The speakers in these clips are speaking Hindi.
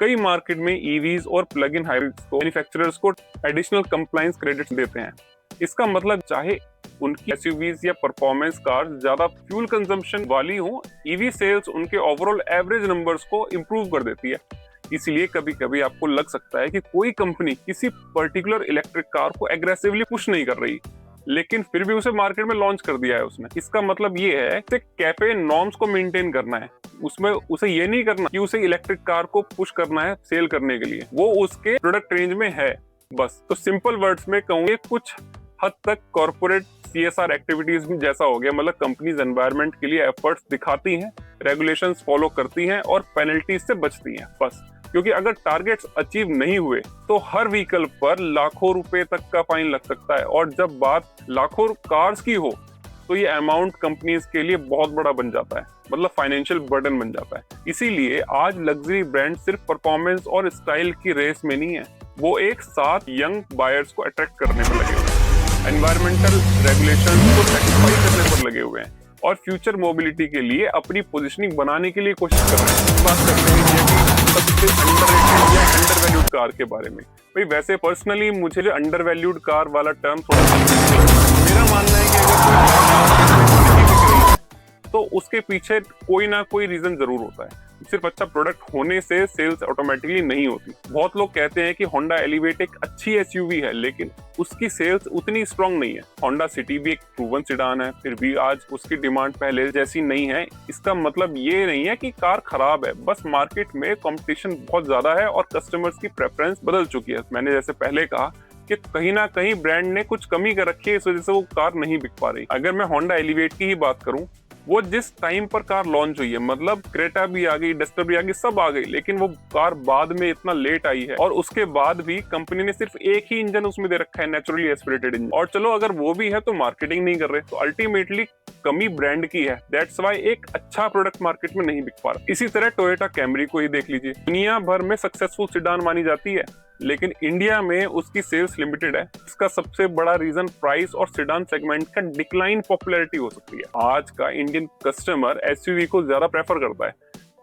कई मार्केट में ईवीज और प्लग इन हाइब्रिड्स को मैन्युफैक्चरर्स को एडिशनल कंप्लायंस क्रेडिट्स देते हैं। इसका मतलब चाहे उनकी एसयूवीज या परफॉर्मेंस कार्स ज्यादा फ्यूल कंजम्पशन वाली हो, ईवी सेल्स उनके ओवरऑल एवरेज नंबर्स को इंप्रूव कर देती है। इसलिए कभी कभी आपको लग सकता है कि कोई कंपनी किसी पर्टिकुलर इलेक्ट्रिक कार को एग्रेसिवली पुश नहीं कर रही, लेकिन फिर भी उसे मार्केट में लॉन्च कर दिया है उसने। इसका मतलब ये है कि कैफे नॉर्म्स को मेंटेन करना है, उसमें उसे ये नहीं करना कि उसे इलेक्ट्रिक कार को पुश करना है सेल करने के लिए, वो उसके प्रोडक्ट रेंज में है बस। तो सिंपल वर्ड्स में कहूंगे, कुछ हद तक कॉर्पोरेट CSR एक्टिविटीज भी जैसा हो गया, मतलब कंपनीज एनवायरनमेंट के लिए एफर्ट्स दिखाती हैं, रेगुलेशंस फॉलो करती हैं और पेनल्टीज से बचती हैं बस। क्योंकि अगर टारगेट्स अचीव नहीं हुए तो हर व्हीकल पर लाखों रुपए तक का फाइन लग सकता है, और जब बात लाखों कार्स की हो तो ये अमाउंट कंपनीज के लिए बहुत बड़ा बन जाता है, मतलब फाइनेंशियल बर्डन बन जाता है। इसीलिए आज लग्जरी ब्रांड सिर्फ परफॉर्मेंस और स्टाइल की रेस में नहीं है, वो एक साथ यंग बायर्स को अट्रैक्ट करने पर लगे हुए हैं, एनवायरमेंटल रेगुलेशंस को सेटिस्फाई करने पर लगे हुए हैं और फ्यूचर मोबिलिटी के लिए अपनी पोजीशनिंग बनाने के लिए कोशिश कर रहे हैं। बात करते हैं इंडिया की सबसे अंडररेटेड या अंडरवैल्यूड कार के बारे में। भाई वैसे पर्सनली मुझे जो अंडरवैल्यूड कार वाला टर्म थोड़ा मेरा मानना है कि अगर तो उसके पीछे कोई ना कोई रीजन जरूर होता है। सिर्फ अच्छा प्रोडक्ट होने से सेल्स ऑटोमेटिकली नहीं होती। बहुत लोग कहते हैं कि होंडा एलिवेट एक अच्छी एसयूवी है, लेकिन उसकी सेल्स उतनी स्ट्रांग नहीं है। होंडा सिटी भी एक प्रूवन सेडान है, फिर भी आज उसकी डिमांड पहले जैसी नहीं है। इसका मतलब ये नहीं है कि कार खराब है, बस मार्केट में कंपटीशन बहुत ज्यादा है और कस्टमर्स की प्रेफरेंस बदल चुकी है। मैंने जैसे पहले कहा कि कहीं ना कहीं ब्रांड ने कुछ कमी कर रखी है, इस वजह से वो कार नहीं बिक पा रही। अगर मैं होंडा एलिवेट की ही बात करूं, वो जिस टाइम पर कार लॉन्च हुई है, मतलब क्रेटा भी आ गई, डस्टर भी आ गई, सब आ गई, लेकिन वो कार बाद में इतना लेट आई है और उसके बाद भी कंपनी ने सिर्फ एक ही इंजन उसमें दे रखा है, नेचुरली एस्पिरेटेड इंजन। और चलो अगर वो भी है तो मार्केटिंग नहीं कर रहे, तो अल्टीमेटली कमी ब्रांड की है। दैट्स वाई एक अच्छा प्रोडक्ट मार्केट में नहीं बिक पा रहा। इसी तरह टोयोटा कैमरी को ही देख लीजिए, दुनिया भर में सक्सेसफुल सेडान मानी जाती है, लेकिन इंडिया में उसकी सेल्स लिमिटेड है। इसका सबसे बड़ा रीजन प्राइस और सेडान सेगमेंट का डिक्लाइन पॉपुलैरिटी हो सकती है। आज का इंडियन कस्टमर एसयूवी को ज्यादा प्रेफर करता है।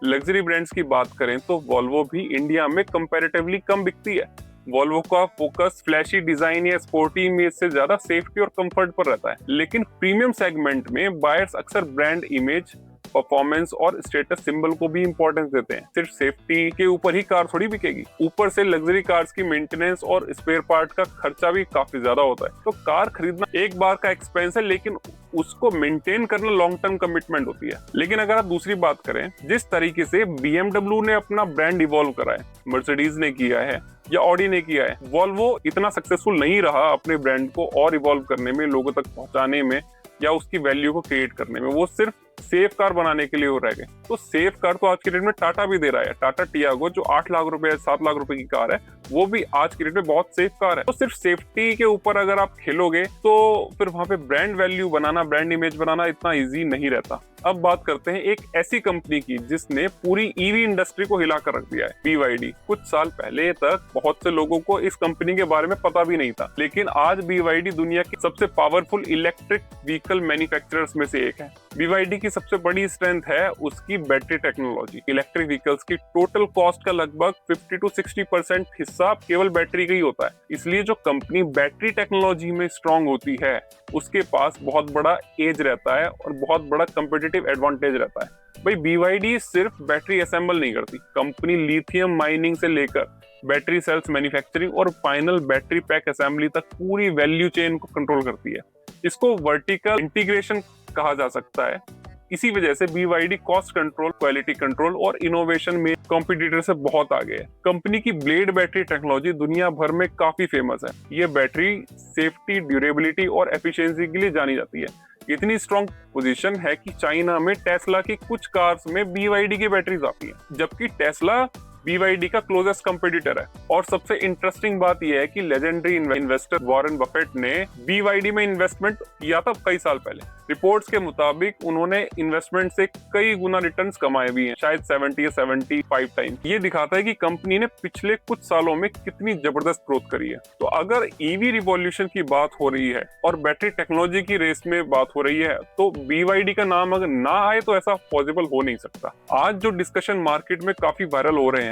लग्जरी ब्रांड्स की बात करें तो वॉल्वो भी इंडिया में कंपैरेटिवली कम बिकती है। वॉल्वो का फोकस फ्लैशी डिजाइन या स्पोर्टी इमेज से ज्यादा सेफ्टी और कंफर्ट पर रहता है, लेकिन प्रीमियम सेगमेंट में बायर्स अक्सर ब्रांड इमेज, परफॉर्मेंस और स्टेटस सिंबल को भी इंपॉर्टेंस देते हैं। सिर्फ सेफ्टी के ऊपर ही कार थोड़ी बिकेगी, ऊपर से लग्जरी कार्स की मेंटेनेंस और स्पेयर पार्ट का खर्चा भी काफी ज्यादा होता है। तो कार खरीदना एक बार का एक्सपेंस है, लेकिन उसको मेंटेन करना लॉन्ग टर्म कमिटमेंट होती है। लेकिन अगर आप दूसरी बात करें, जिस तरीके से BMW ने अपना ब्रांड इवॉल्व करा है, मर्सिडीज ने किया है या ऑडी ने किया है, वॉल्वो इतना सक्सेसफुल नहीं रहा अपने ब्रांड को और इवॉल्व करने में, लोगों तक पहुंचाने में या उसकी वैल्यू को क्रिएट करने में। वो सिर्फ सेफ कार बनाने के लिए हो रह गए। तो सेफ कार तो आज की डेट में टाटा भी दे रहा है। टाटा टियागो जो 8 लाख रुपए 7 लाख रुपए की कार है, वो भी आज की डेट में बहुत सेफ कार है। तो सिर्फ सेफ्टी के ऊपर अगर आप खेलोगे तो फिर वहां पे ब्रांड वैल्यू बनाना, ब्रांड इमेज बनाना इतना इजी नहीं रहता। अब बात करते हैं एक ऐसी कंपनी की जिसने पूरी ईवी इंडस्ट्री को हिला कर रख दिया है, BYD। कुछ साल पहले तक बहुत से लोगों को इस कंपनी के बारे में पता भी नहीं था, लेकिन आज BYD दुनिया की सबसे पावरफुल इलेक्ट्रिक व्हीकल मैन्युफैक्चरर्स में से एक है। BYD की सबसे बड़ी स्ट्रेंथ है उसकी बैटरी टेक्नोलॉजी। इलेक्ट्रिक व्हीकल्स की टोटल कॉस्ट का लगभग 50 to 60% हिस्सा केवल बैटरी का ही होता है। इसलिए जो कंपनी बैटरी टेक्नोलॉजी में स्ट्रांग होती है, उसके पास बहुत बड़ा एज रहता है और बहुत बड़ा कंपेटिटिव एडवांटेज रहता है। भाई BYD सिर्फ बैटरी असेंबल नहीं करती, कंपनी लिथियम माइनिंग से लेकर बैटरी सेल्स मैन्युफैक्चरिंग और फाइनल बैटरी पैक असेंबली तक पूरी वैल्यू चेन को कंट्रोल करती है। इसको वर्टिकल इंटीग्रेशन कहा जा सकता है। इसी वजह से BYD cost control, quality control और इनोवेशन में कॉम्पिटिटर से बहुत आगे है। कंपनी की ब्लेड बैटरी टेक्नोलॉजी दुनिया भर में काफी फेमस है। ये बैटरी सेफ्टी, ड्यूरेबिलिटी और एफिशिएंसी के लिए जानी जाती है। इतनी स्ट्रॉन्ग पोजीशन है कि चाइना में टेस्ला की कुछ कार्स में BYD की बैटरीज आती है, जबकि टेस्ला BYD का क्लोजेस्ट कंपटीटर है। और सबसे इंटरेस्टिंग बात यह है कि लेजेंडरी इन्वेस्टर वॉरेन बफेट ने BYD में इन्वेस्टमेंट किया था कई साल पहले। रिपोर्ट्स के मुताबिक उन्होंने इन्वेस्टमेंट से कई गुना रिटर्न्स कमाए भी हैं, शायद 70 या 75 टाइम। ये दिखाता है कि कंपनी ने पिछले कुछ सालों में कितनी जबरदस्त ग्रोथ करी है। तो अगर ईवी रिवॉल्यूशन की बात हो रही है और बैटरी टेक्नोलॉजी की रेस में बात हो रही है, तो BYD का नाम अगर ना आए तो ऐसा पॉसिबल हो नहीं सकता। आज जो डिस्कशन मार्केट में काफी वायरल हो रहे हैं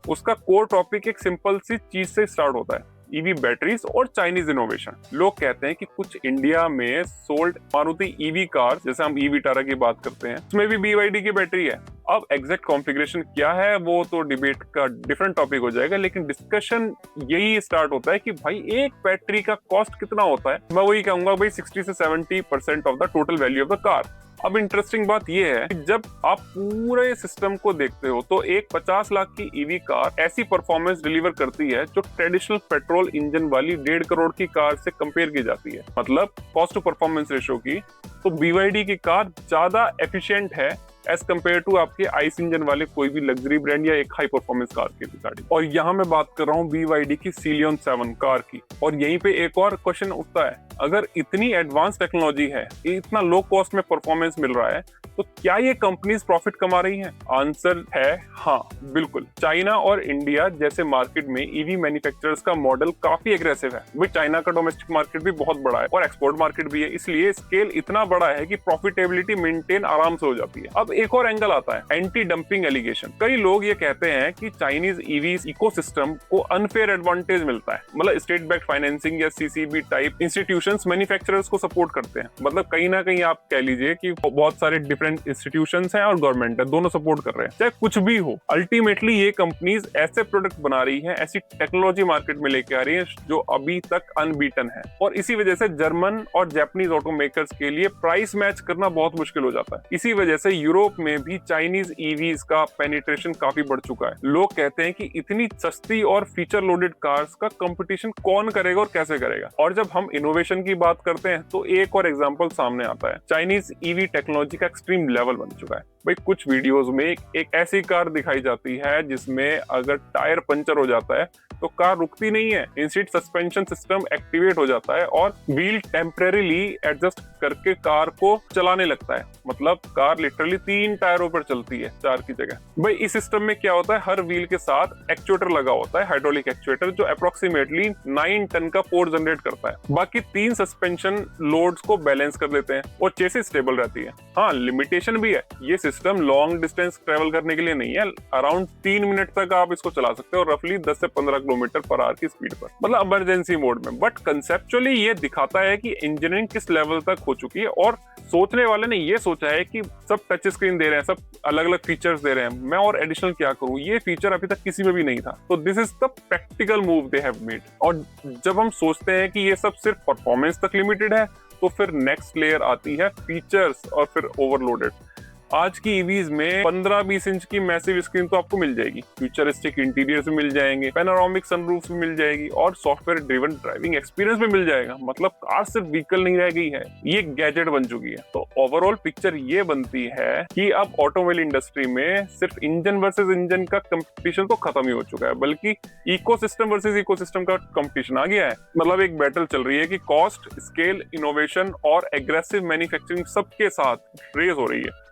उसका कोर टॉपिक एक सिंपल सी चीज से स्टार्ट होता है, ईवी बैटरीज और चाइनीज इनोवेशन। लोग कहते हैं कि कुछ इंडिया में सोल्ड मारुति ईवी कार, जैसे हम ईवी टारा की बात करते हैं, उसमें भी BYD की बैटरी है। अब एग्जैक्ट कॉन्फ़िगरेशन क्या है वो तो डिबेट का डिफरेंट टॉपिक हो जाएगा, लेकिन डिस्कशन यही स्टार्ट होता है कि भाई एक बैटरी का कॉस्ट कितना होता है। मैं वही कहूंगा भाई 60 से 70% of the total value of the car. अब इंटरेस्टिंग बात यह है कि जब आप पूरे सिस्टम को देखते हो तो एक 50 लाख की ईवी कार ऐसी परफॉर्मेंस डिलीवर करती है जो ट्रेडिशनल पेट्रोल इंजन वाली 1.5 करोड़ की कार से कंपेयर की जाती है। मतलब कॉस्ट टू परफॉर्मेंस रेशो की तो BYD की कार ज्यादा एफिशिएंट है एज कम्पेयर टू आपके आइस इंजन वाले कोई भी लग्जरी ब्रांड या एक हाई परफॉर्मेंस कार की गाड़ी। और यहाँ मैं बात कर रहा हूँ BYD की Celeon 7 कार की। और यहीं पे एक और क्वेश्चन उठता है, अगर इतनी एडवांस टेक्नोलॉजी है, इतना लो कॉस्ट में परफॉर्मेंस मिल रहा है, तो क्या ये कंपनीज प्रॉफिट कमा रही हैं? आंसर है हाँ, बिल्कुल। चाइना और इंडिया जैसे मार्केट में ईवी मैन्युफैक्चरर्स का मॉडल काफी एग्रेसिव है। भाई चाइना का डोमेस्टिक मार्केट भी बहुत बड़ा है और एक्सपोर्ट मार्केट भी है, इसलिए स्केल इतना बड़ा है कि प्रॉफिटेबिलिटी मेंटेन आराम से हो जाती है। अब एक और एंगल आता है, एंटी डंपिंग एलिगेशन। कई लोग ये कहते हैं कि चाइनीज ईवी इकोसिस्टम को अनफेयर एडवांटेज मिलता है, मतलब स्टेट बैक्ड फाइनेंसिंग या CCB टाइप इंस्टीट्यूशंस मैन्युफैक्चरर्स को सपोर्ट करते हैं। मतलब कहीं ना कहीं आप कह लीजिए कि बहुत सारे डिफरेंट इंस्टीट्यूशंस हैं और गवर्नमेंट है, दोनों सपोर्ट कर रहे हैं। चाहे कुछ भी हो, अल्टीमेटली ये कंपनीज ऐसे प्रोडक्ट बना रही हैं, ऐसी टेक्नोलॉजी मार्केट में लेके आ रही है जो अभी तक अनबीटन है। और इसी वजह से जर्मन और जापानीज ऑटोमेकर्स के लिए प्राइस मैच करना बहुत मुश्किल हो जाता है। इसी वजह से यूरोप में भी चाइनीज ईवीज का पेनिट्रेशन काफी बढ़ चुका है। लोग कहते हैं कि इतनी सस्ती और फीचर लोडेड कार्स का कंपटीशन कौन करेगा और कैसे करेगा। और जब हम इनोवेशन की बात करते हैं तो एक और एग्जांपल सामने आता है, चाइनीज ईवी टेक्नोलॉजी का एक्सट्रीम लेवल बन चुका है। भाई कुछ वीडियोस में एक ऐसी कार दिखाई जाती है जिसमें अगर टायर पंचर हो जाता है तो कार रुकती नहीं है, इंस्टेड सस्पेंशन सिस्टम एक्टिवेट हो जाता है और व्हील टेम्परेरीली एडजस्ट करके कार को चलाने लगता है। मतलब कार लिटरली 3 टायरों पर चलती है 4 की जगह। भाई इस सिस्टम में क्या होता है, हर व्हील के साथ एक्चुएटर लगा होता है, हाइड्रोलिक एक्चुएटर, जो अप्रोक्सीमेटली 9 टन का फोर्स जनरेट करता है। बाकी 3 सस्पेंशन लोड्स को बैलेंस कर देते हैं और चेसिस स्टेबल रहती है। हाँ, लिमिटेशन भी है, ये सिस्टम लॉन्ग डिस्टेंस ट्रेवल करने के लिए नहीं है। अराउंड 3 मिनट तक आप इसको चला सकते हो, रफली 10 से 15 किलोमीटर पर आवर की स्पीड पर, मतलब इमरजेंसी मोड में। बट कंसेप्चुअली ये दिखाता है कि इंजीनियरिंग किस लेवल तक हो चुकी है। और सोचने वाले ने ये सोचा है कि सब टच स्क्रीन दे रहे हैं, सब अलग अलग फीचर्स दे रहे हैं, मैं और एडिशनल क्या करूं, ये फीचर अभी तक किसी में भी नहीं था। तो this is the practical move they have made. और जब हम सोचते हैं कि ये सब सिर्फ परफॉर्मेंस तक लिमिटेड है, तो फिर नेक्स्ट लेयर आती है फीचर्स और फिर ओवरलोडेड। आज की ईवीज में 15-20 इंच की मैसिव स्क्रीन तो आपको मिल जाएगी, फ्यूचरिस्टिक इंटीरियर्स भी मिल जाएंगे, पैनोरामिक सनरूफ्स भी मिल जाएगी और सॉफ्टवेयर ड्रिवन ड्राइविंग एक्सपीरियंस भी मिल जाएगा। मतलब कार सिर्फ व्हीकल नहीं रह गई है, ये गैजेट बन चुकी है। तो ओवरऑल पिक्चर ये बनती है कि अब ऑटोमोबाइल इंडस्ट्री में सिर्फ इंजन वर्सेस इंजन का कंपटीशन तो खत्म ही हो चुका है, बल्कि इकोसिस्टम वर्सेस इकोसिस्टम का कंपटीशन आ गया है। मतलब एक बैटल चल रही है कि कॉस्ट, स्केल, इनोवेशन और एग्रेसिव मैन्युफैक्चरिंग सबके साथ रेस हो रही है।